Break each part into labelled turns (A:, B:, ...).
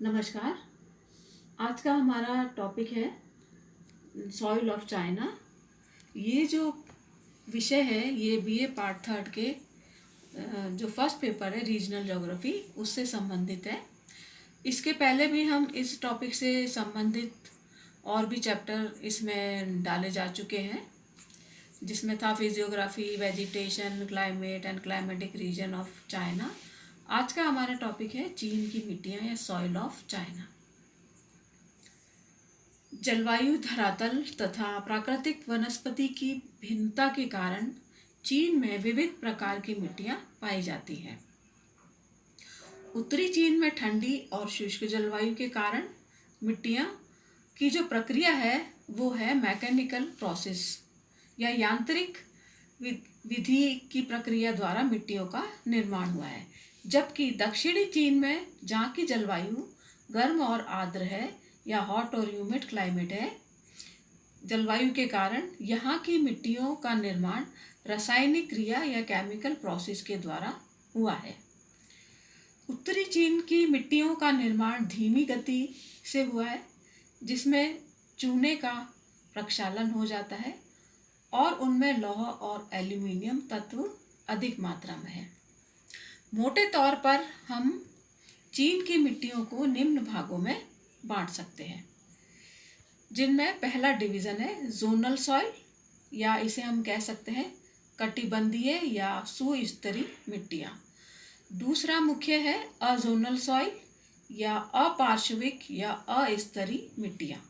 A: नमस्कार। आज का हमारा टॉपिक है सॉइल ऑफ चाइना। ये जो विषय है ये बीए पार्ट थर्ड के जो फर्स्ट पेपर है रीजनल ज्योग्राफी उससे संबंधित है। इसके पहले भी हम इस टॉपिक से संबंधित और भी चैप्टर इसमें डाले जा चुके हैं, जिसमें था physiography, vegetation, climate and climatic reason of China. आज का हमारा टॉपिक है चीन की मिट्टियाँ या सॉइल ऑफ चाइना। जलवायु, धरातल तथा प्राकृतिक वनस्पति की भिन्नता के कारण चीन में विविध प्रकार की मिट्टियाँ पाई जाती हैं। उत्तरी चीन में ठंडी और शुष्क जलवायु के कारण मिट्टियाँ की जो प्रक्रिया है वो है मैकेनिकल प्रोसेस या यांत्रिक विधि की प्रक्रिया द्वारा मिट्टियों का निर्माण हुआ है। जबकि दक्षिणी चीन में जहाँ की जलवायु गर्म और आर्द्र है या हॉट और ह्यूमिड क्लाइमेट है, जलवायु के कारण यहाँ की मिट्टियों का निर्माण रासायनिक क्रिया या केमिकल प्रोसेस के द्वारा हुआ है। उत्तरी चीन की मिट्टियों का निर्माण धीमी गति से हुआ है, जिसमें चूने का प्रक्षालन हो जाता है और उनमें लौह और एल्यूमिनियम तत्व अधिक मात्रा में है। मोटे तौर पर हम चीन की मिट्टियों को निम्न भागों में बांट सकते हैं, जिनमें पहला डिवीज़न है जोनल सॉइल, या इसे हम कह सकते हैं कटिबंधीय या सुस्तरीय मिट्टियाँ। दूसरा मुख्य है अजोनल सॉइल या अपार्श्विक या अस्तरीय मिट्टियाँ।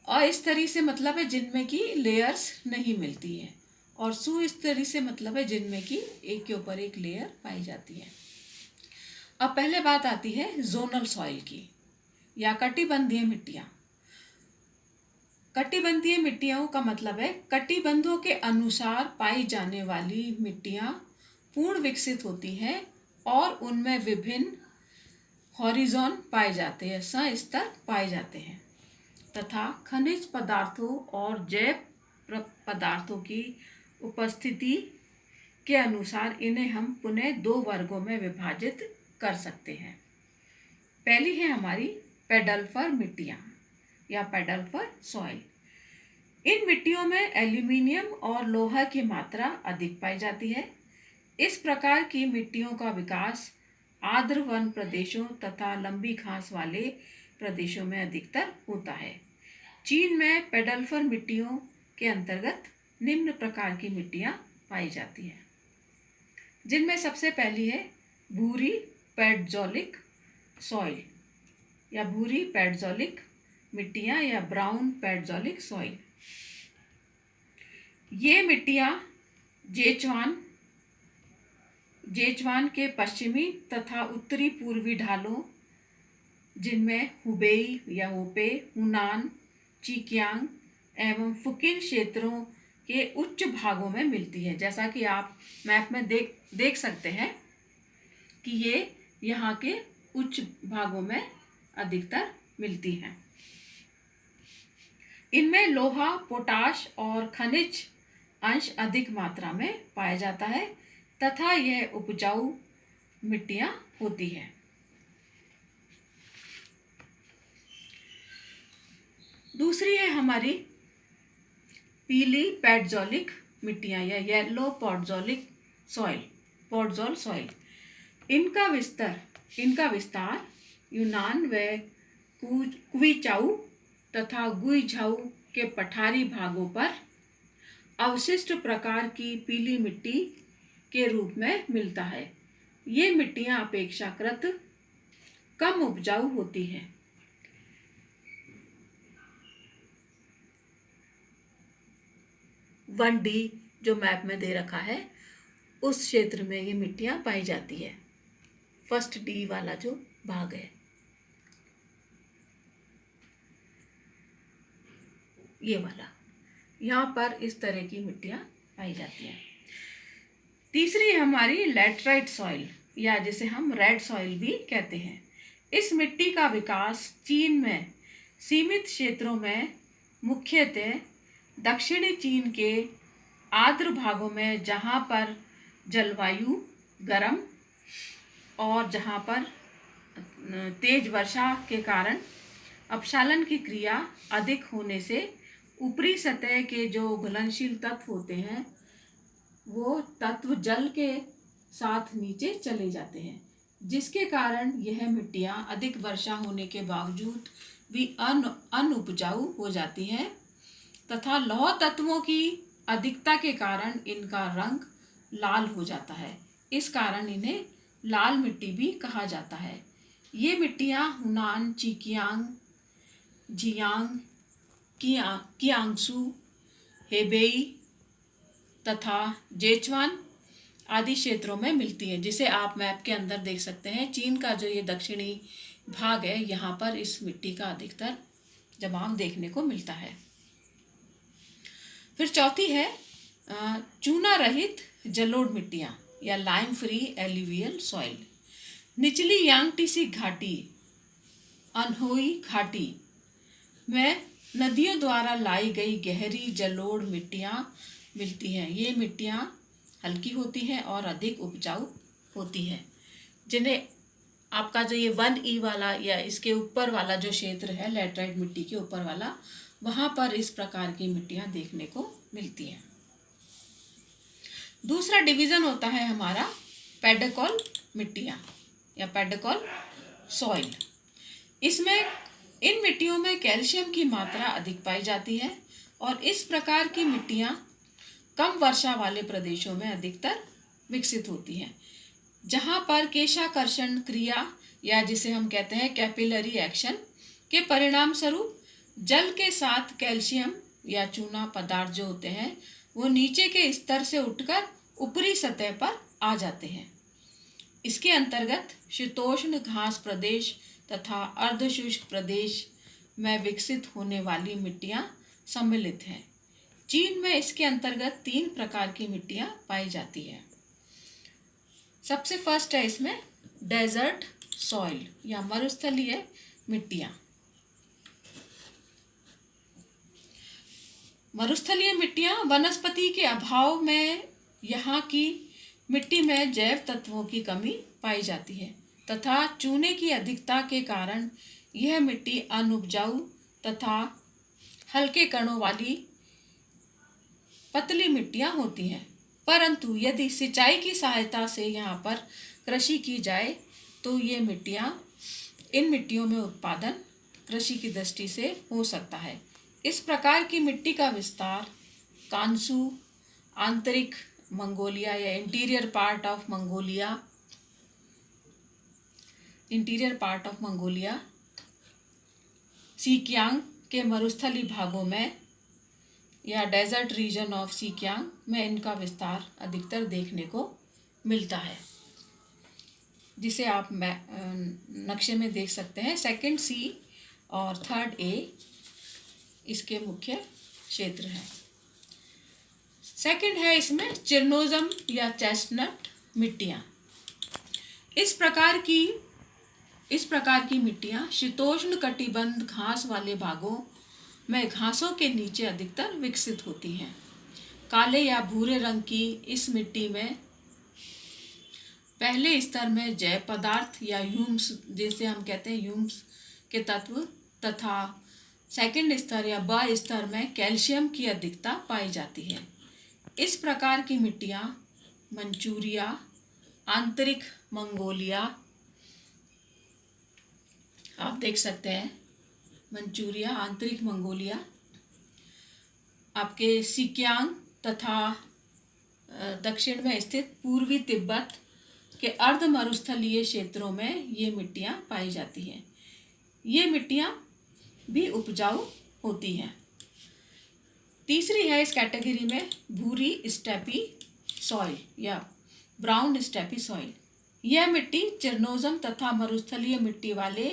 A: अस्तरीय से मतलब है जिनमें की लेयर्स नहीं मिलती है, और सुस्तरीय से मतलब है जिनमें की एक के ऊपर एक लेयर पाई जाती है। अब पहले बात आती है जोनल सॉइल की या कटिबंधीय मिट्टियाँ। कटिबंधीय मिट्टियों का मतलब है कटिबंधों के अनुसार पाई जाने वाली मिट्टियाँ पूर्ण विकसित होती हैं और उनमें विभिन्न हॉरिजॉन पाए जाते हैं, सस्तर पाए जाते हैं, तथा खनिज पदार्थों और जैव पदार्थों की उपस्थिति के अनुसार इन्हें हम पुनः दो वर्गों में विभाजित कर सकते हैं। पहली है हमारी पेडल्फर मिट्टियाँ या पेडल्फर सॉइल। इन मिट्टियों में एल्यूमिनियम और लोहा की मात्रा अधिक पाई जाती है। इस प्रकार की मिट्टियों का विकास आर्द्र वन प्रदेशों तथा लंबी घास वाले प्रदेशों में अधिकतर होता है। चीन में पेडल्फर मिट्टियों के अंतर्गत निम्न प्रकार की मिट्टियाँ पाई जाती हैं, जिनमें सबसे पहली है भूरी पेडजोलिक सॉइल या भूरी पेडजोलिक मिट्टियाँ या ब्राउन पेडजोलिक सॉइल। ये मिट्टियाँ जेचुआन के पश्चिमी तथा उत्तरी पूर्वी ढालों, जिनमें हुबेई या होपे, हुनान, चिकियांग एवं फुकिन क्षेत्रों के उच्च भागों में मिलती है। जैसा कि आप मैप में देख सकते हैं कि ये यहाँ के उच्च भागों में अधिकतर मिलती हैं। इनमें लोहा, पोटाश और खनिज अंश अधिक मात्रा में पाया जाता है तथा यह उपजाऊ मिट्टियाँ होती हैं। दूसरी है हमारी पीली पेडजोलिक मिट्टियाँ या येलो पॉडजोल सॉइल। इनका विस्तार यूनान व क्विचाऊ तथा गुइझाऊ के पठारी भागों पर अवशिष्ट प्रकार की पीली मिट्टी के रूप में मिलता है। ये मिट्टियाँ अपेक्षाकृत कम उपजाऊ होती हैं। 1D जो मैप में दे रखा है उस क्षेत्र में ये मिट्टियाँ पाई जाती है। फर्स्ट D वाला जो भाग है ये वाला, यहाँ पर इस तरह की मिट्टियाँ पाई जाती हैं। तीसरी है हमारी लैटराइट सॉइल या जिसे हम रेड सॉइल भी कहते हैं। इस मिट्टी का विकास चीन में सीमित क्षेत्रों में मुख्यतः दक्षिणी चीन के आर्द्र भागों में, जहाँ पर जलवायु गर्म और जहाँ पर तेज वर्षा के कारण अपक्षालन की क्रिया अधिक होने से ऊपरी सतह के जो घुलनशील तत्व होते हैं वो तत्व जल के साथ नीचे चले जाते हैं, जिसके कारण यह मिट्टियाँ अधिक वर्षा होने के बावजूद भी अनउपजाऊ हो जाती हैं तथा लौह तत्वों की अधिकता के कारण इनका रंग लाल हो जाता है। इस कारण इन्हें लाल मिट्टी भी कहा जाता है। ये मिट्टियाँ हुनान, चिकियांग, जियांग, कियांगसू, हेबेई तथा जेचुआन आदि क्षेत्रों में मिलती है, जिसे आप मैप के अंदर देख सकते हैं। चीन का जो ये दक्षिणी भाग है, यहाँ पर इस मिट्टी का अधिकतर जमाव देखने को मिलता है। फिर चौथी है चूना रहित जलोढ़ मिट्टियाँ या लाइम फ्री एल्यूवियल सॉइल। निचली यांगटीसी घाटी, अनहोई घाटी में नदियों द्वारा लाई गई गहरी जलोढ़ मिट्टियाँ मिलती हैं। ये मिट्टियाँ हल्की होती हैं और अधिक उपजाऊ होती हैं, जिन्हें आपका जो ये 1E वाला या इसके ऊपर वाला जो क्षेत्र है, लैटराइट मिट्टी के ऊपर वाला, वहाँ पर इस प्रकार की मिट्टियाँ देखने को मिलती हैं। दूसरा डिवीज़न होता है हमारा पेडोकॉल मिट्टियाँ या पेडोकॉल सॉइल। इसमें इन मिट्टियों में कैल्शियम की मात्रा अधिक पाई जाती है और इस प्रकार की मिट्टियाँ कम वर्षा वाले प्रदेशों में अधिकतर विकसित होती हैं, जहाँ पर केशाकर्षण क्रिया या जिसे हम कहते हैं कैपिलरी एक्शन के परिणाम स्वरूप जल के साथ कैल्शियम या चूना पदार्थ जो होते हैं वो नीचे के स्तर से उठकर ऊपरी सतह पर आ जाते हैं। इसके अंतर्गत शीतोष्ण घास प्रदेश तथा अर्धशुष्क प्रदेश में विकसित होने वाली मिट्टियाँ सम्मिलित हैं। चीन में इसके अंतर्गत 3 प्रकार की मिट्टियाँ पाई जाती है। सबसे फर्स्ट है इसमें डेजर्ट सॉइल या मरुस्थलीय मिट्टियाँ। मरुस्थलीय मिट्टियाँ वनस्पति के अभाव में यहाँ की मिट्टी में जैव तत्वों की कमी पाई जाती है तथा चूने की अधिकता के कारण यह मिट्टी अनुपजाऊ तथा हल्के कणों वाली पतली मिट्टियाँ होती हैं। परंतु यदि सिंचाई की सहायता से यहाँ पर कृषि की जाए तो ये मिट्टियाँ, इन मिट्टियों में उत्पादन कृषि की दृष्टि से हो सकता है। इस प्रकार की मिट्टी का विस्तार कांसू, आंतरिक मंगोलिया या इंटीरियर पार्ट ऑफ मंगोलिया, सीकियांग के मरुस्थली भागों में या डेजर्ट रीजन ऑफ सीकियांग में इनका विस्तार अधिकतर देखने को मिलता है, जिसे आप नक्शे में देख सकते हैं। 2nd C और 3rd A इसके मुख्य क्षेत्र हैं। सेकंड है इसमें चिरनोजम या चेस्टनट मिट्टियाँ। इस प्रकार की मिट्टियाँ शीतोष्ण कटिबंध घास वाले भागों में घासों के नीचे अधिकतर विकसित होती हैं। काले या भूरे रंग की इस मिट्टी में पहले स्तर में जैव पदार्थ या ह्यूम्स, जिसे हम कहते हैं ह्यूम्स के तत्व, तथा सेकंड स्तर या ब स्तर में कैल्शियम की अधिकता पाई जाती है। इस प्रकार की मिट्टियाँ मंचूरिया, आंतरिक मंगोलिया, आप देख सकते हैं मंचूरिया, आंतरिक मंगोलिया, आपके सीकियांग तथा दक्षिण में स्थित पूर्वी तिब्बत के अर्ध मरुस्थलीय क्षेत्रों में ये मिट्टियाँ पाई जाती हैं। ये मिट्टियाँ भी उपजाऊ होती हैं। तीसरी है इस कैटेगरी में भूरी स्टेपी सॉइल या ब्राउन स्टेपी सॉइल। यह मिट्टी चिरनोजम तथा मरुस्थलीय मिट्टी वाले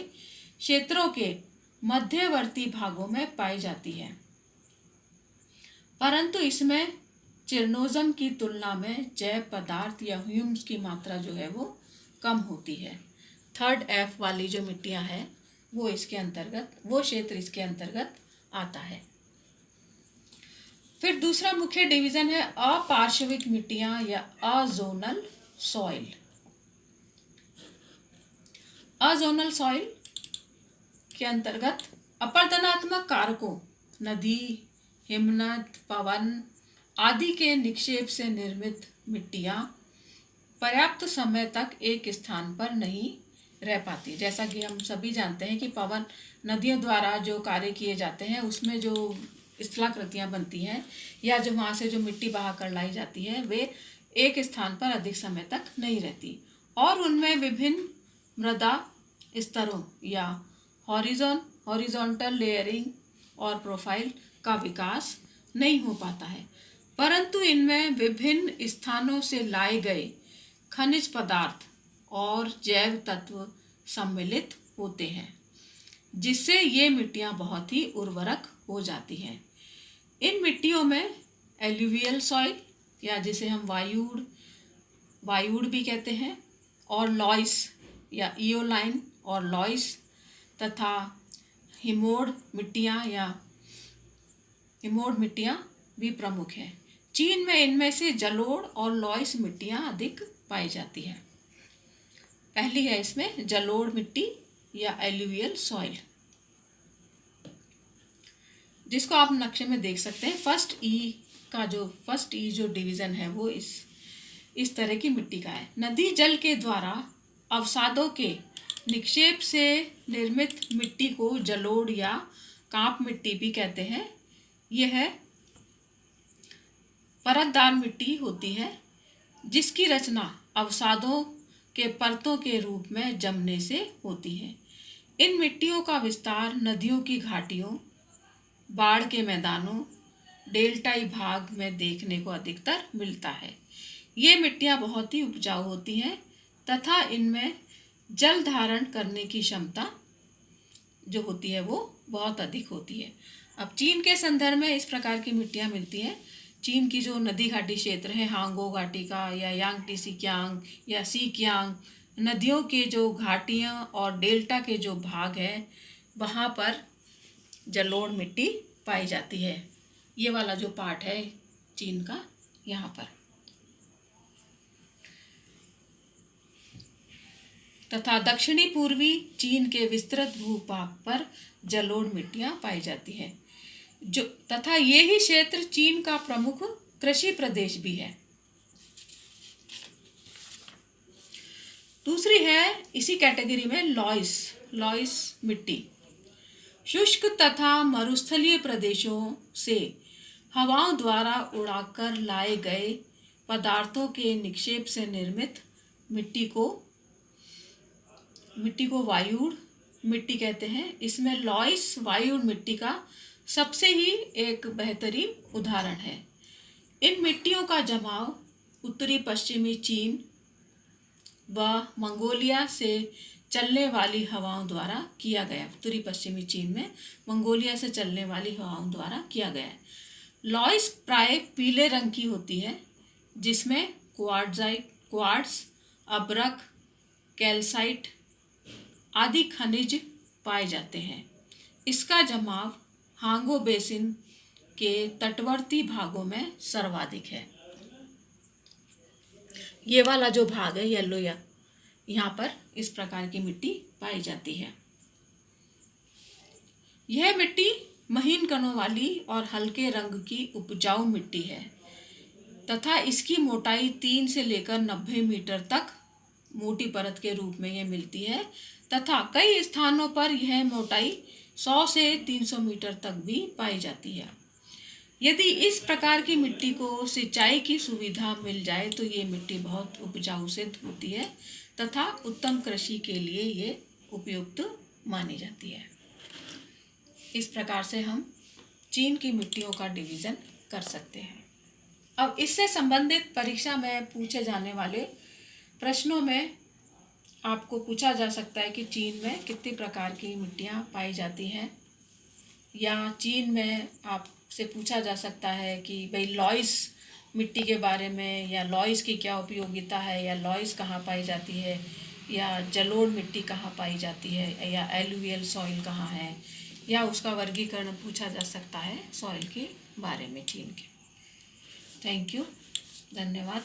A: क्षेत्रों के मध्यवर्ती भागों में पाई जाती है, परंतु इसमें चिरनोजम की तुलना में जैव पदार्थ या ह्यूम्स की मात्रा जो है वो कम होती है। 3rd F वाली जो मिट्टियाँ हैं वो क्षेत्र इसके अंतर्गत आता है। फिर दूसरा मुख्य डिवीज़न है अपार्श्विक मिट्टियाँ या अजोनल सॉइल। अजोनल सॉइल के अंतर्गत अपरदनात्मक कारकों नदी, हिमनद, पवन आदि के निक्षेप से निर्मित मिट्टियाँ पर्याप्त समय तक एक स्थान पर नहीं रह पाती। जैसा कि हम सभी जानते हैं कि पवन नदियों द्वारा जो कार्य किए जाते हैं उसमें जो स्थलाकृतियाँ बनती हैं या जो वहाँ से जो मिट्टी बहा कर लाई जाती है वे एक स्थान पर अधिक समय तक नहीं रहती और उनमें विभिन्न मृदा स्तरों या हॉरिजॉन्टल लेयरिंग और प्रोफाइल का विकास नहीं हो पाता है, परंतु इनमें विभिन्न स्थानों से लाए गए खनिज पदार्थ और जैव तत्व सम्मिलित होते हैं, जिससे ये मिट्टियाँ बहुत ही उर्वरक हो जाती हैं। इन मिट्टियों में एल्यूवियल सॉइल या जिसे हम वायुड़ भी कहते हैं और लॉइस या इयोलाइन और लॉइस तथा हिमोड मिट्टियाँ भी प्रमुख हैं। चीन में इनमें से जलोढ़ और लॉइस मिट्टियाँ अधिक पाई जाती हैं। पहली है इसमें जलोढ़ मिट्टी या एल्यूवियल सॉइल, जिसको आप नक्शे में देख सकते हैं। फर्स्ट ई जो डिवीज़न है वो इस तरह की मिट्टी का है। नदी जल के द्वारा अवसादों के निक्षेप से निर्मित मिट्टी को जलोढ़ या कांप मिट्टी भी कहते हैं। यह परतदार मिट्टी होती है जिसकी रचना अवसादों के परतों के रूप में जमने से होती है। इन मिट्टियों का विस्तार नदियों की घाटियों, बाढ़ के मैदानों, डेल्टाई भाग में देखने को अधिकतर मिलता है। ये मिट्टियाँ बहुत ही उपजाऊ होती हैं तथा इनमें जल धारण करने की क्षमता जो होती है वो बहुत अधिक होती है। अब चीन के संदर्भ में इस प्रकार की मिट्टियाँ मिलती हैं। चीन की जो नदी घाटी क्षेत्र है, हांगो घाटी का या यांगटी सीकियांग या सीकियांग नदियों के जो घाटियाँ और डेल्टा के जो भाग हैं वहाँ पर जलोढ़ मिट्टी पाई जाती है। ये वाला जो पार्ट है चीन का यहाँ पर, तथा दक्षिणी पूर्वी चीन के विस्तृत भूभाग पर जलोढ़ मिट्टियाँ पाई जाती हैं तथा ये ही क्षेत्र चीन का प्रमुख कृषि प्रदेश भी है। दूसरी है इसी कैटेगरी में लॉइस मिट्टी। शुष्क तथा मरुस्थलीय प्रदेशों से हवाओं द्वारा उड़ाकर लाए गए पदार्थों के निक्षेप से निर्मित मिट्टी को वायुड़ मिट्टी कहते हैं। इसमें लॉइस वायुड़ मिट्टी का सबसे ही एक बेहतरीन उदाहरण है। इन मिट्टियों का जमाव उत्तरी पश्चिमी चीन व मंगोलिया से चलने वाली हवाओं द्वारा किया गया। उत्तरी पश्चिमी चीन में मंगोलिया से चलने वाली हवाओं द्वारा किया गया है। लॉइस प्राय पीले रंग की होती है जिसमें क्वार्ट्ज, अब्रक, कैल्साइट आदि खनिज पाए जाते हैं। इसका जमाव हांगो बेसिन के तटवर्ती भागों में सर्वाधिक है। ये वाला जो भाग है येलो या यहाँ पर इस प्रकार की मिट्टी पाई जाती है। यह मिट्टी महीन कणों वाली और हल्के रंग की उपजाऊ मिट्टी है तथा इसकी मोटाई 3 से लेकर 90 मीटर तक मोटी परत के रूप में यह मिलती है तथा कई स्थानों पर यह मोटाई 100 से 300 मीटर तक भी पाई जाती है। यदि इस प्रकार की मिट्टी को सिंचाई की सुविधा मिल जाए तो ये मिट्टी बहुत उपजाऊ सिद्ध होती है तथा उत्तम कृषि के लिए ये उपयुक्त मानी जाती है। इस प्रकार से हम चीन की मिट्टियों का डिवीज़न कर सकते हैं। अब इससे संबंधित परीक्षा में पूछे जाने वाले प्रश्नों में आपको पूछा जा सकता है कि चीन में कितनी प्रकार की मिट्टियाँ पाई जाती हैं, या चीन में आपसे पूछा जा सकता है कि भाई लॉइस मिट्टी के बारे में, या लॉइस की क्या उपयोगिता है, या लॉइस कहाँ पाई जाती है, या जलोढ़ मिट्टी कहाँ पाई जाती है, या एलुवियल सॉइल कहाँ है, या उसका वर्गीकरण पूछा जा सकता है सॉइल के बारे में चीन के। थैंक यू, धन्यवाद।